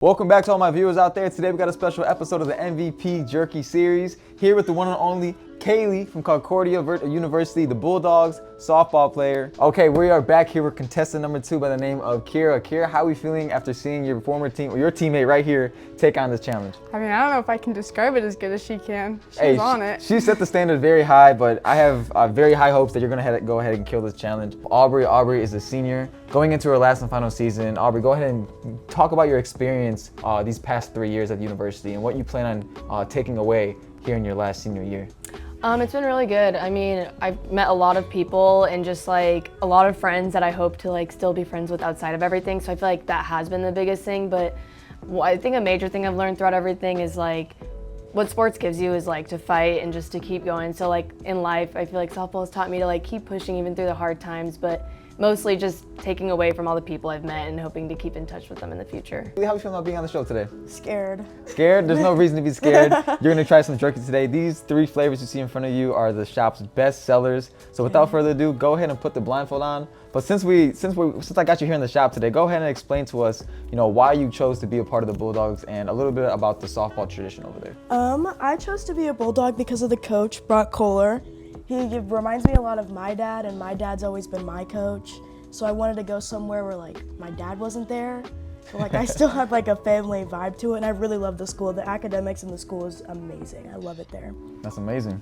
Welcome back to all my viewers out there. Today we got a special episode of the MVP Jerky series here with the one and only Kaylee from Concordia University, the Bulldogs softball player. Okay, we are back here with contestant number 2 by the name of Kira. Kira, how are we feeling after seeing your former team, or your teammate right here, take on this challenge? I mean, I don't know if I can describe it as good as she can. She's on it. She set the standard very high, but I have very high hopes that you're gonna go ahead and kill this challenge. Aubrey is a senior going into her last and final season. Aubrey, go ahead and talk about your experience these past 3 years at the university and what you plan on taking away here in your last senior year. It's been really good. I mean, I've met a lot of people and just like a lot of friends that I hope to like still be friends with outside of everything. So I feel like that has been the biggest thing. But I think a major thing I've learned throughout everything is like what sports gives you is like to fight and just to keep going. So like in life, I feel like softball has taught me to like keep pushing even through the hard times, but mostly just taking away from all the people I've met and hoping to keep in touch with them in the future. How are you feeling about being on the show today? Scared. Scared? There's no reason to be scared. You're gonna try some jerky today. These 3 flavors you see in front of you are the shop's best sellers. So without further ado, go ahead and put the blindfold on. But since I got you here in the shop today, go ahead and explain to us, why you chose to be a part of the Bulldogs and a little bit about the softball tradition over there. I chose to be a Bulldog because of the coach, Brock Kohler. He reminds me a lot of my dad, and my dad's always been my coach. So I wanted to go somewhere where like my dad wasn't there, but like I still had like a family vibe to it, and I really love the school. The academics in the school is amazing. I love it there. That's amazing.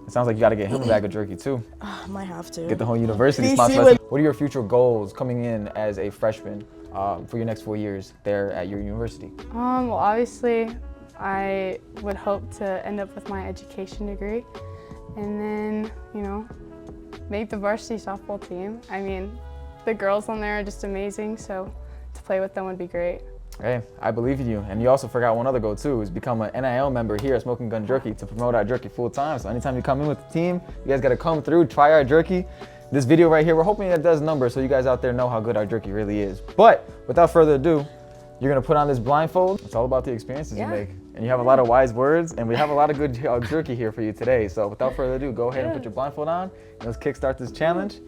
It sounds like you got to get him a bag of jerky too. Might have to. Get the whole university sponsored. What are your future goals coming in as a freshman for your next 4 years there at your university? Well, obviously, I would hope to end up with my education degree, and then make the varsity softball team. I mean, the girls on there are just amazing, so to play with them would be great. Hey, I believe in you. And you also forgot one other goal too, is become an NIL member here at Smoking Gun Jerky to promote our jerky full time. So anytime you come in with the team, you guys got to come through, try our jerky. This video right here, we're hoping that does numbers so you guys out there know how good our jerky really is. But without further ado, you're gonna put on this blindfold. It's all about the experiences you make. And you have a lot of wise words, and we have a lot of good jerky here for you today. So without further ado, go ahead and put your blindfold on, and let's kickstart this challenge.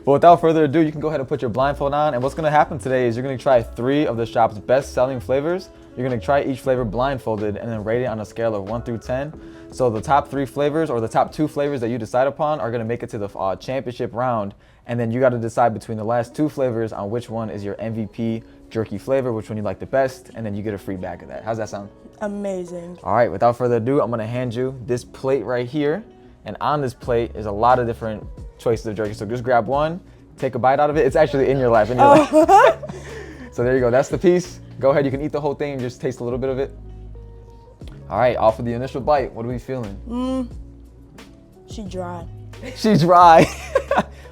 But without further ado, you can go ahead and put your blindfold on, and what's gonna happen today is you're gonna try 3 of the shop's best-selling flavors. You're gonna try each flavor blindfolded and then rate it on a scale of 1 through 10. So the top 3 flavors, or the top 2 flavors that you decide upon, are gonna make it to the championship round, and then you gotta decide between the last 2 flavors on which one is your MVP jerky flavor, which one you like the best, and then you get a free bag of that. How's that sound? Amazing. All right, without further ado, I'm gonna hand you this plate right here, and on this plate is a lot of different choices of jerky. So just grab one, take a bite out of it. It's actually in your lap, So there you go, that's the piece. Go ahead, you can eat the whole thing and just taste a little bit of it. All right, off of the initial bite, what are we feeling? She dry. She's dry.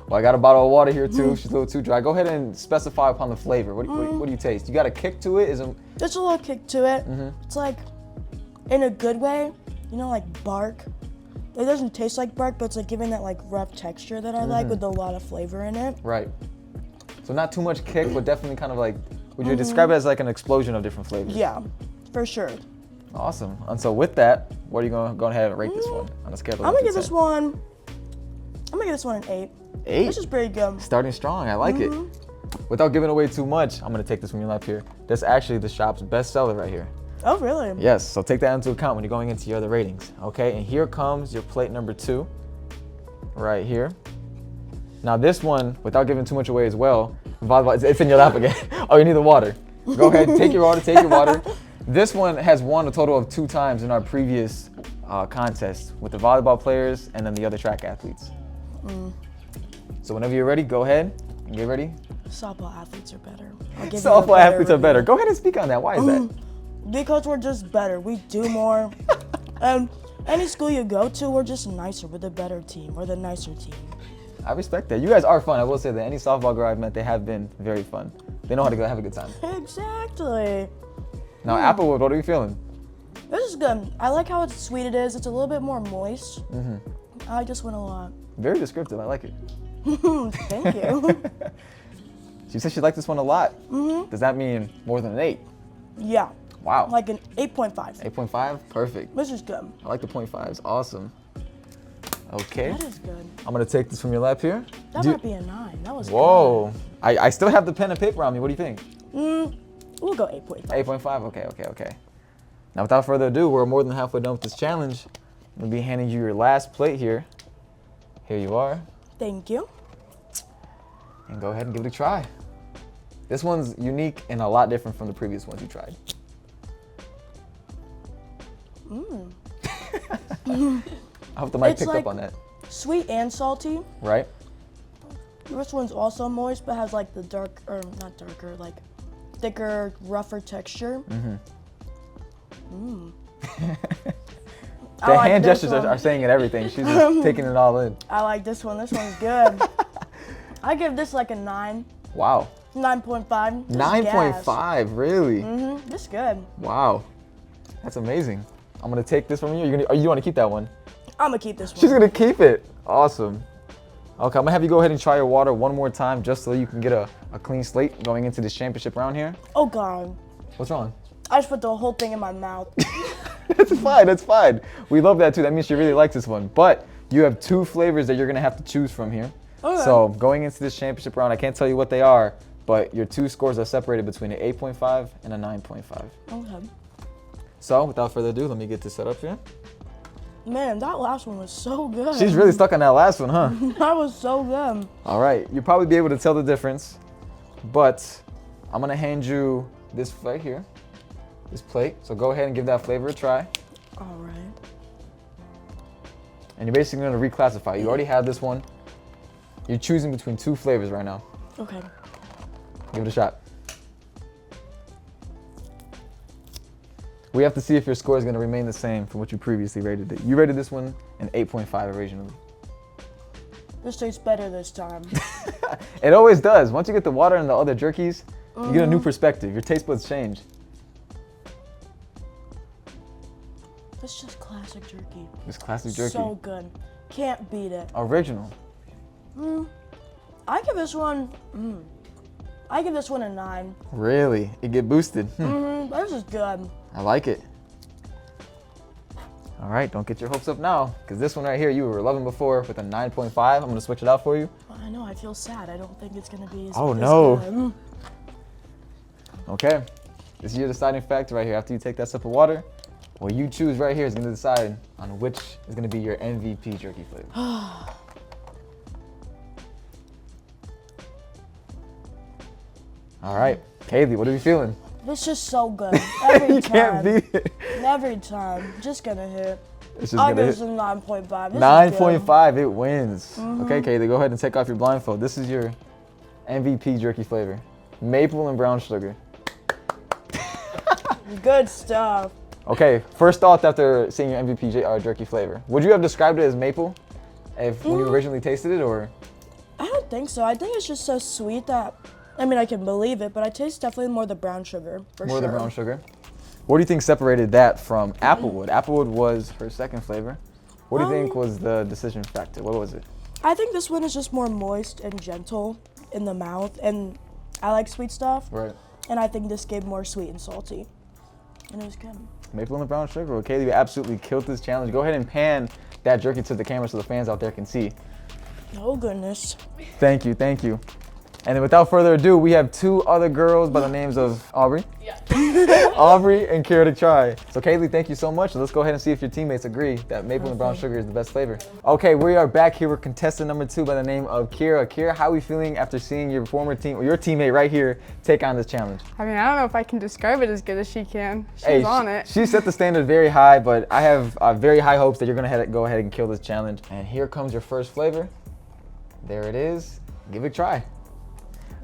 Well, I got a bottle of water here too. She's a little too dry. Go ahead and specify upon the flavor. What do you taste? You got a kick to it? There's a little kick to it. It's like, in a good way, like bark. It doesn't taste like bark, but it's like giving that like rough texture that I like with a lot of flavor in it. Right. So not too much kick, but definitely kind of like, would you describe it as like an explosion of different flavors? Yeah, for sure. Awesome. And so with that, what are you going to go ahead and rate this one on a scale of 1 to 10? I'm gonna give this one an 8. 8? This is pretty good. Starting strong, I like it. Without giving away too much, I'm gonna take this from your lap here. That's actually the shop's best seller right here. Oh, really? Yes, so take that into account when you're going into your other ratings, okay? And here comes your plate number 2, right here. Now this one, without giving too much away as well, it's in your lap again. Oh, you need the water. Go ahead, take your water. This one has won a total of 2 times in our previous contest with the volleyball players and then the other track athletes. So whenever you're ready, go ahead and get ready. Softball athletes are better. Softball athletes are better. Go ahead and speak on that. Why is that? Because we're just better. We do more. And any school you go to, we're just nicer. We're the better team. We're the nicer team. I respect that. You guys are fun. I will say that any softball girl I've met, they have been very fun. They know how to have a good time. Exactly. Now, Applewood, what are you feeling? This is good. I like how sweet it is. It's a little bit more moist. I like this one a lot. Very descriptive. I like it. Thank you. She said she liked this one a lot. Does that mean more than an 8? Yeah. Wow. Like an 8.5. 8.5? Perfect. This is good. I like the 0.5s. Awesome. Okay. That is good. I'm going to take this from your lap here. That might be a 9. That was Whoa. I still have the pen and paper on me. What do you think? We'll go 8.5. 8.5. Okay. Now, without further ado, we're more than halfway done with this challenge. I'm gonna be handing you your last plate here. Here you are. Thank you. And go ahead and give it a try. This one's unique and a lot different from the previous ones you tried. I hope the mic It's picked like- up on that. Sweet and salty. Right? This one's also moist, but has like the thicker, rougher texture. The hand gestures are saying it everything. She's just taking it all in. I like this one. This one's good. I give this like a 9. Wow. 9.5. 9.5, really? This is good. Wow. That's amazing. I'm gonna take this from you. You want to keep that one? I'm gonna keep this one. She's gonna keep it. Awesome. Okay, I'm gonna have you go ahead and try your water one more time just so you can get a clean slate going into this championship round here. Oh God. What's wrong? I just put the whole thing in my mouth. That's fine. We love that too. That means she really likes this one. But you have 2 flavors that you're gonna have to choose from here. Okay. So going into this championship round, I can't tell you what they are, but your 2 scores are separated between an 8.5 and a 9.5. Okay. So without further ado, let me get this set up here. Man, that last one was so good. She's really stuck on that last one, huh? That was so good. All right, you'll probably be able to tell the difference, but I'm gonna hand you this right here, this plate. So go ahead and give that flavor a try. All right. And you're basically gonna reclassify. You already have this one. You're choosing between 2 flavors right now. Okay. Give it a shot. We have to see if your score is gonna remain the same from what you previously rated it. You rated this one an 8.5 originally. This tastes better this time. It always does. Once you get the water and the other jerkies, you get a new perspective. Your taste buds change. It's just classic jerky. It's classic jerky. So good. Can't beat it. Original. I give this one. I give this one a 9. Really? It get boosted. This is good. I like it. All right, don't get your hopes up now, because this one right here you were loving before with a 9.5. I'm gonna switch it out for you. I know. I feel sad. I don't think it's gonna be. Oh, as no. good. Okay, this is your deciding factor right here. After you take that sip of water, what you choose right here is gonna decide on which is gonna be your MVP jerky flavor. All right, Kaylee, what are you feeling? This is so good. Every You can't time. beat it. Every time. Just gonna hit. It's just I'll gonna give hit. this a 9.5. This is 9.5, it wins. Okay, Kaylee, go ahead and take off your blindfold. This is your MVP jerky flavor. Maple and brown sugar. good stuff. Okay, first thoughts after seeing your MVP jerky flavor. Would you have described it as maple when you originally tasted it, or? I don't think so. I think it's just so sweet that, I mean, I can believe it, but I taste definitely more the brown sugar, for More sure. of the brown sugar. What do you think separated that from Applewood? Applewood was her second flavor. What do you think was the decision factor? What was it? I think this one is just more moist and gentle in the mouth, and I like sweet stuff. Right. And I think this gave more sweet and salty. And it was good. Maple and the brown sugar. Well, Kaylee, you absolutely killed this challenge. Go ahead and pan that jerky to the camera so the fans out there can see. Oh, goodness. Thank you, thank you. And then without further ado, we have 2 other girls by the names of Aubrey. Yeah. Aubrey and Kira to try. So Kaylee, thank you so much. Let's go ahead and see if your teammates agree that maple and brown sugar is the best flavor. Okay, we are back here with contestant number 2 by the name of Kira. Kira, how are we feeling after seeing your former team, or your teammate right here, take on this challenge? I mean, I don't know if I can describe it as good as she can. She's Hey, on it. She set the standard very high, but I have very high hopes that you're gonna go ahead and kill this challenge. And here comes your first flavor. There it is. Give it a try.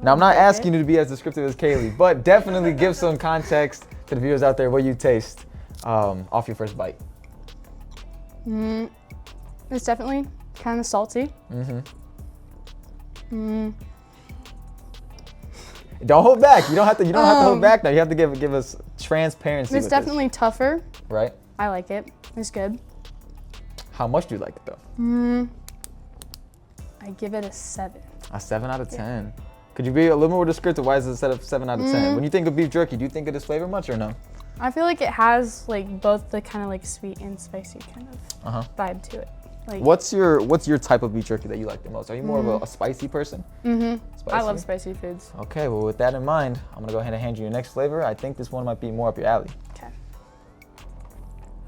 Now, I'm not asking you to be as descriptive as Kaylee, but definitely give some context to the viewers out there what you taste off your first bite. It's definitely kind of salty. Don't hold back. You don't have to hold back now. You have to give us transparency. It's with definitely tougher. this, right? I like it. It's good. How much do you like it though? I give it a 7. A 7 out of 10. Could you be a little more descriptive? Why is it a set of 7 out of 10? When you think of beef jerky, do you think of this flavor much or no? I feel like it has like both the kind of like sweet and spicy kind of vibe to it. Like, What's your type of beef jerky that you like the most? Are you more of a spicy person? I Spicy? love spicy foods. Okay, well with that in mind, I'm gonna go ahead and hand you your next flavor. I think this one might be more up your alley. Okay.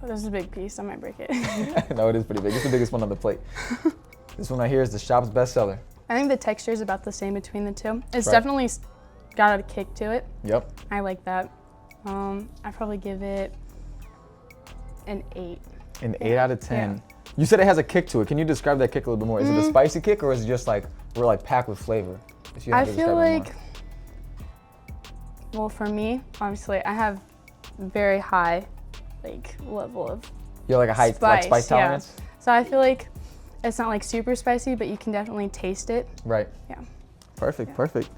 Oh, this is a big piece. I might break it. No, it is pretty big. It's the biggest one on the plate. This one right here is the shop's bestseller. I think the texture is about the same between the two. It's Right. definitely got a kick to it. Yep. I like that. I'd probably give it an 8. An 8 out of 10. Yeah. You said it has a kick to it. Can you describe that kick a little bit more? Is it a spicy kick or is it just like we're like packed with flavor? If you I had to feel describe it like, well, for me, obviously, I have very high, like, level of more. You're like a high spice yeah. tolerance? So I feel like it's not like super spicy, but you can definitely taste it. Right. Yeah. Perfect, perfect.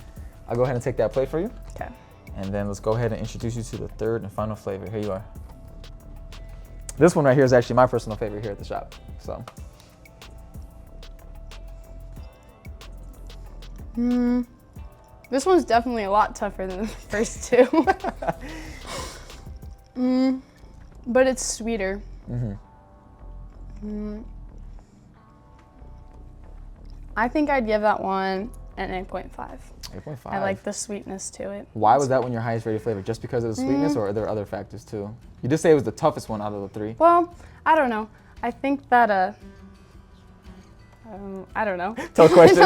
I'll go ahead and take that plate for you. Okay. And then let's go ahead and introduce you to the third and final flavor. Here you are. This one right here is actually my personal favorite here at the shop. So. This one's definitely a lot tougher than the first two. But it's sweeter. I think I'd give that one an 8.5. 8.5. I like the sweetness to it. Why was that one your highest rated flavor? Just because of the sweetness or are there other factors too? You did say it was the toughest one out of the 3. Well, I don't know. I think that, I don't know. Tough question.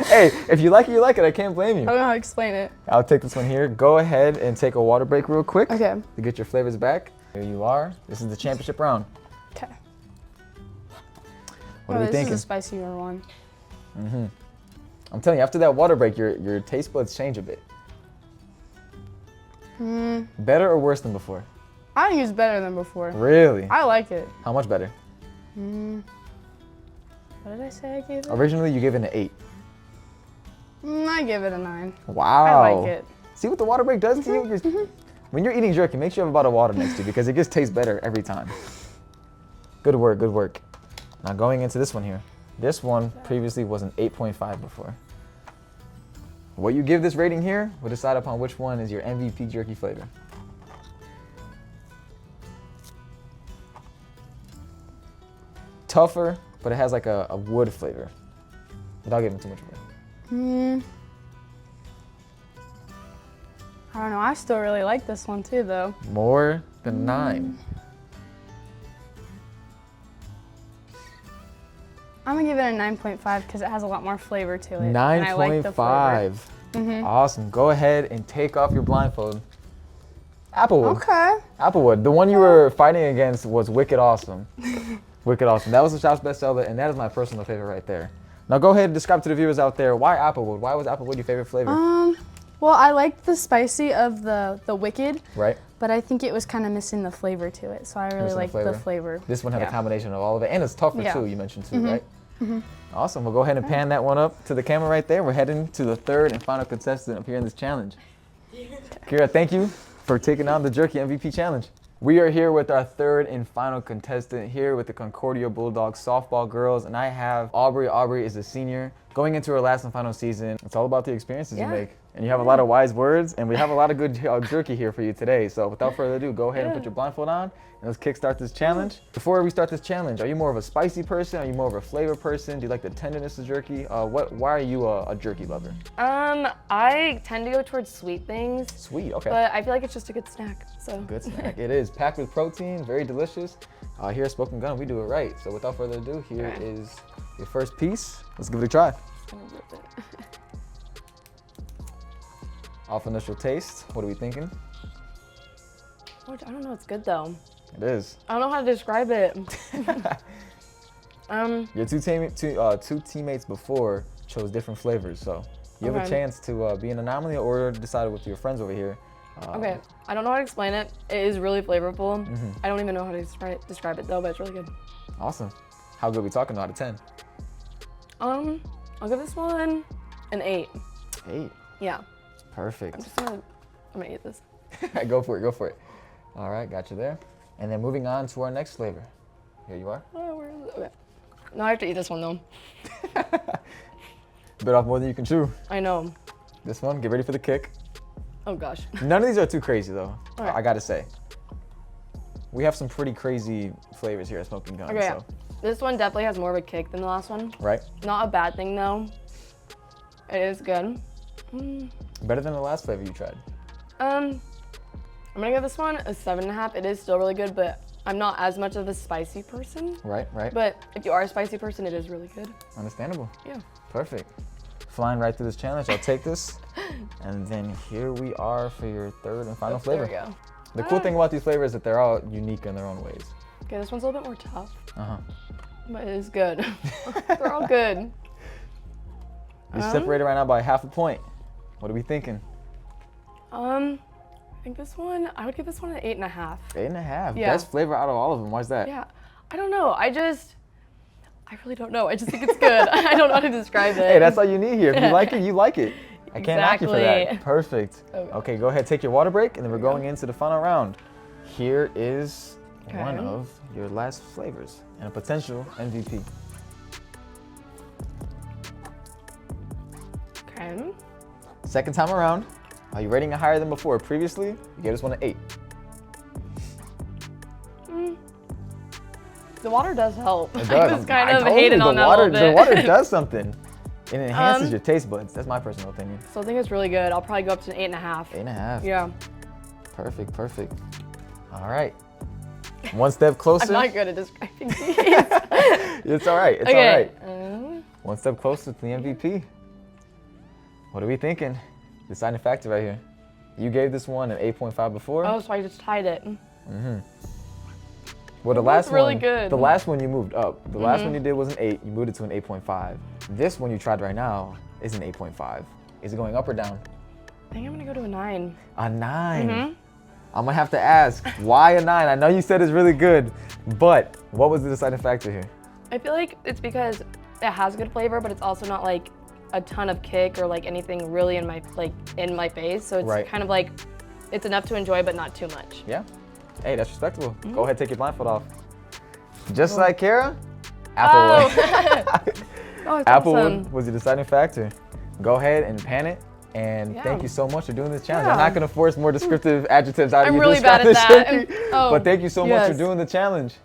Hey, if you like it, you like it. I can't blame I you. don't know how to explain it. I'll take this one here. Go ahead and take a water break real quick Okay. to get your flavors back. Here you are. This is the championship round. Okay. What are we This thinking? is a spicier one. I'm telling you, after that water break, your taste buds change a bit. Better or worse than before? I think it's better than before. Really? I like it. How much better? What did I say I gave it? Originally, you gave it an 8. I give it a 9. Wow. I like it. See what the water break does to you? When you're eating jerky, make sure you have a bottle of water next to you because it just tastes better every time. Good work, good work. Now going into this one here. This one previously was an 8.5 before. What you give this rating here will decide upon which one is your MVP jerky flavor. Tougher, but it has like a wood flavor without giving too much away. I don't know. I still really like this one too, though. More than 9. I'm gonna give it a 9.5 because it has a lot more flavor to it. and I like the flavor. 9.5. Awesome. Go ahead and take off your blindfold. Applewood. Okay. Applewood. The one you were fighting against was Wicked Awesome. Wicked Awesome. That was the shop's bestseller, and that is my personal favorite right there. Now go ahead and describe to the viewers out there why Applewood. Why was Applewood your favorite flavor? Well, I liked the spicy of the Wicked, Right? but I think it was kind of missing the flavor to it. So I really Missing the liked flavor. the flavor. This one had a Yeah. combination of all of it, and it's tougher Yeah. too. You mentioned too, right? Awesome. We'll go ahead and pan that one up to the camera right there. We're heading to the third and final contestant up here in this challenge. Kira, thank you for taking on the Jerky MVP challenge. We are here with our third and final contestant here with the Concordia Bulldogs softball girls, and I have Aubrey. Aubrey is a senior going into her last and final season. It's all about the experiences you Yeah. make, and you have a lot of wise words, and we have a lot of good jerky here for you today. So without further ado, go ahead and put your blindfold on, and let's kickstart this challenge. Before we start this challenge, are you more of a spicy person? Are you more of a flavor person? Do you like the tenderness of jerky? Why are you a jerky lover? I tend to go towards sweet things, Sweet, okay. but I feel like it's just a good snack. So Good snack. It is packed with protein, very delicious. Here at Smoking Gun, we do it right. So without further ado, here Okay. is your first piece. Let's give it a try. I'm gonna rip it. Off initial taste, what are we thinking? I don't know. It's good though. It is. I don't know how to describe it. Your two teammates before chose different flavors, so you have a Okay. chance to be an anomaly or decide with your friends over here. Okay, I don't know how to explain it. It is really flavorful. Mm-hmm. I don't even know how to describe it though, but it's really good. Awesome. How good we talking out of 10? I'll give this one an 8. 8. Yeah, Perfect. I'm gonna eat this. Go for it, go for it. All right, got you there. And then moving on to our next flavor. Here you are. Oh, where is it? Okay. No, I have to eat this one though. Bit off more than you can chew. I know. This one, get ready for the kick. Oh gosh. None of these are too crazy though, Okay. I gotta say. We have some pretty crazy flavors here at Smoking Gun. Okay, yeah. So This one definitely has more of a kick than the last one. Right? Not a bad thing though. It is good. Better than the last flavor you tried. I'm gonna give this one a 7.5. It is still really good, but I'm not as much of a spicy person. Right, right. But if you are a spicy person, it is really good. Understandable. Yeah. Perfect. Flying right through this challenge. I'll take this. And then here we are for your third and final flavor. There we go. The cool thing about these flavors is that they're all unique in their own ways. Okay, this one's a little bit more tough, Uh-huh. but it is good. They're all good. You're separated right now by half a point. What are we thinking? I think this one, I would give this one an 8.5. 8.5. Yeah. Best flavor out of all of them. Why's that? Yeah, I don't know. I really don't know. I just think it's good. I don't know how to describe it. Hey, that's all you need here. If you like it, you like it. I can't knock you for that. Exactly. Perfect. Okay. Okay, go ahead, take your water break, and then we're going into the final round. Here is one of your last flavors and a potential MVP. Okay. Second time around. Are you rating it higher than before? Previously, you gave this one an 8. The water does help. It I does. just kind I of told hated you, on that a water, little bit. the water does something. It enhances your taste buds. That's my personal opinion. So I think it's really good. I'll probably go up to an 8.5. 8.5. Yeah. Perfect, perfect. All right. One step closer. I'm not good at describing these. It's all right. It's all Okay. right. One step closer to the MVP. What are we thinking? Deciding factor right here. You gave this one an 8.5 before. Oh, so I just tied it. Well, the last really one, good. the last one you moved up. The last one you did was an 8. You moved it to an 8.5. This one you tried right now is an 8.5. Is it going up or down? I think I'm gonna go to a 9. A 9. I'm gonna have to ask, why a 9? I know you said it's really good, but what was the deciding factor here? I feel like it's because it has good flavor, but it's also not like a ton of kick or like anything really in my face. So it's Right. kind of like it's enough to enjoy, but not too much. Yeah. Hey, that's respectable. Go ahead, take your blindfold off. Just like Kara, Applewood. Oh, it's Applewood awesome. was the deciding factor. Go ahead and pan it. And Yeah. thank you so much for doing this challenge. Yeah. I'm not going to force more descriptive adjectives out of I'm you. to really bad describe at this that. jerky. Oh, But thank you so much for yes. doing the challenge.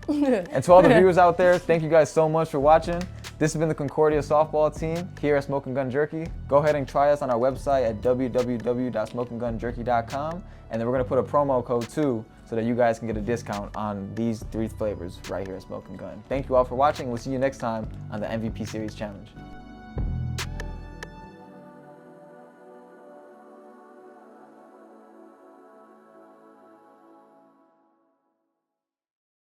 And to all the viewers out there, thank you guys so much for watching. This has been the Concordia softball team here at Smoking Gun Jerky. Go ahead and try us on our website at www.smokinggunjerky.com. And then we're going to put a promo code too so that you guys can get a discount on these 3 flavors right here at Smoking Gun. Thank you all for watching. We'll see you next time on the MVP Series Challenge.